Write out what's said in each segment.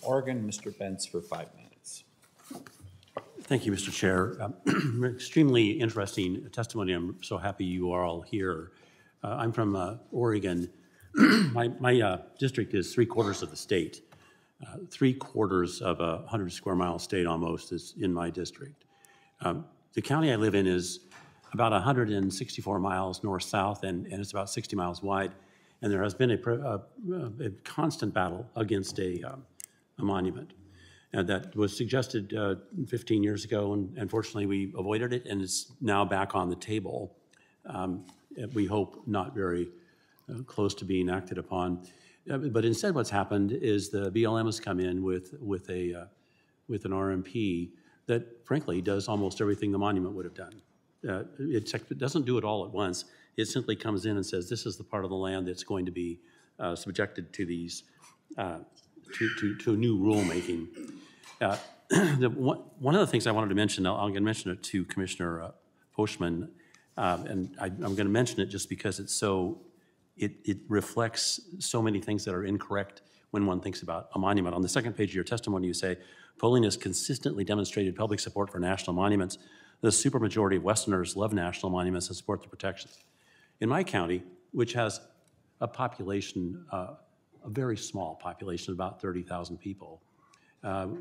Oregon, Mr. Bentz for 5 minutes. Thank you, Mr. Chair. Extremely interesting testimony. I'm so happy you are all here. I'm from Oregon. My district is 3/4 of the state. 3/4 of a 100 square mile state almost is in my district. The county I live in is about 164 miles north-south, and it's about 60 miles wide. And there has been a constant battle against a monument. That was suggested 15 years ago, and fortunately we avoided it, and it's now back on the table. We hope not very close to being acted upon. But instead what's happened is the BLM has come in with an RMP that frankly does almost everything the monument would have done. It doesn't do it all at once. It simply comes in and says, this is the part of the land that's going to be subjected to these to new rulemaking. One of the things I wanted to mention, I'm going to mention it to Commissioner Postman, and I'm going to mention it just because it reflects so many things that are incorrect when one thinks about a monument. On the second page of your testimony, you say, Polling has consistently demonstrated public support for national monuments. The supermajority of Westerners love national monuments and support their protection. In my county, which has a population, a very small population, about 30,000 people,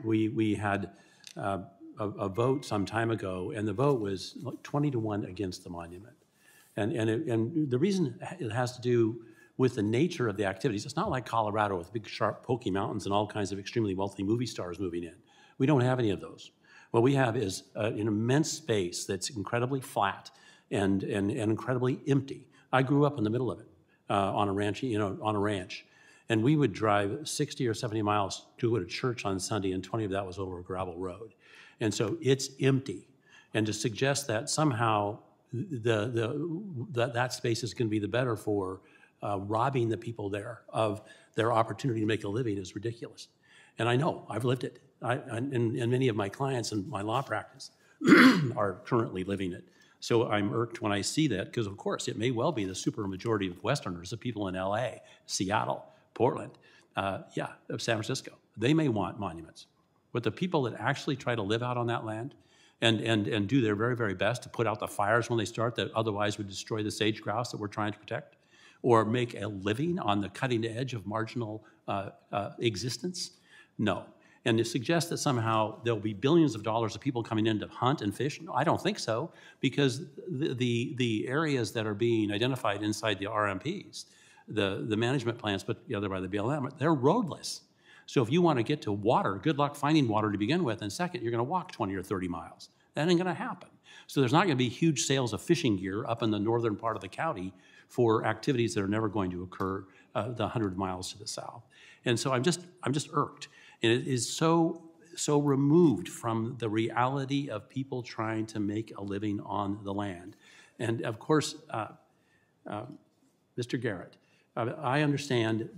we had a vote some time ago, and the vote was like 20-1 against the monument. And the reason it has to do with the nature of the activities. It's not like Colorado with big, sharp, pokey mountains and all kinds of extremely wealthy movie stars moving in. We don't have any of those. What we have is an immense space that's incredibly flat and incredibly empty. I grew up in the middle of it on a ranch, and we would drive 60 or 70 miles to go to church on Sunday, and 20 of that was over a gravel road. And so it's empty. And to suggest that somehow that space is going to be the better for robbing the people there of their opportunity to make a living is ridiculous. And I know, I've lived it. And many of my clients in my law practice are currently living it. So I'm irked when I see that, because of course it may well be the supermajority of Westerners, the people in LA, Seattle, Portland, San Francisco. They may want monuments. But the people that actually try to live out on that land and do their very, very best to put out the fires when they start that otherwise would destroy the sage grouse that we're trying to protect, or make a living on the cutting edge of marginal existence, no. And to suggest that somehow there'll be billions of dollars of people coming in to hunt and fish, no, I don't think so, because the areas that are being identified inside the RMPs, the management plans put together by the BLM, they're roadless. So if you want to get to water, good luck finding water to begin with, and second, you're going to walk 20 or 30 miles. That ain't going to happen. So there's not going to be huge sales of fishing gear up in the northern part of the county for activities that are never going to occur the 100 miles to the south. And so I'm just irked. And it is so removed from the reality of people trying to make a living on the land. And of course, Mr. Garrett, I understand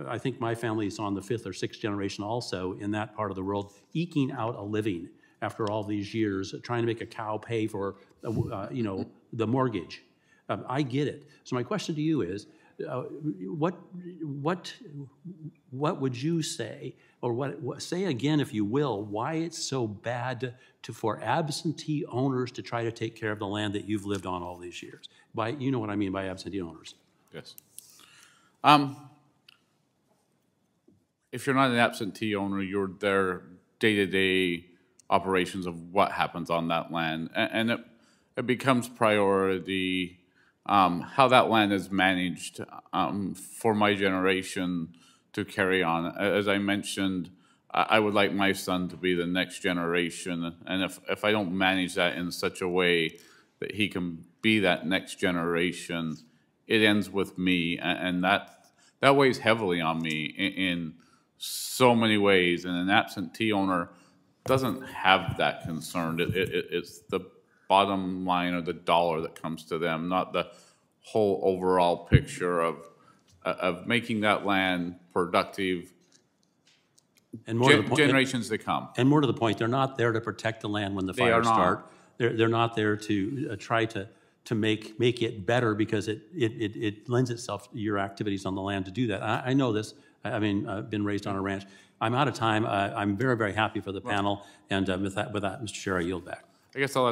I think my family is on the 5th or 6th generation also in that part of the world, eking out a living after all these years, trying to make a cow pay for, the mortgage. I get it. So my question to you is, what would you say, or say again, if you will, why it's so bad for absentee owners to try to take care of the land that you've lived on all these years? You know what I mean by absentee owners. Yes. If you're not an absentee owner, you're there day-to-day operations of what happens on that land, and it becomes priority. How that land is managed for my generation to carry on. As I mentioned, I would like my son to be the next generation, and if I don't manage that in such a way that he can be that next generation, it ends with me, and that weighs heavily on me in so many ways. And an absentee owner doesn't have that concern. It's the bottom line or the dollar that comes to them, not the whole overall picture of making that land productive and more to the point, generations to come. And more to the point, they're not there to protect the land when the fires start. They're not there to try to make it better, because it lends itself to your activities on the land to do that. I know this. I mean, I've been raised on a ranch. I'm out of time. I'm very, very happy for the panel, and with that, Mr. Chair, I yield back. I guess I'll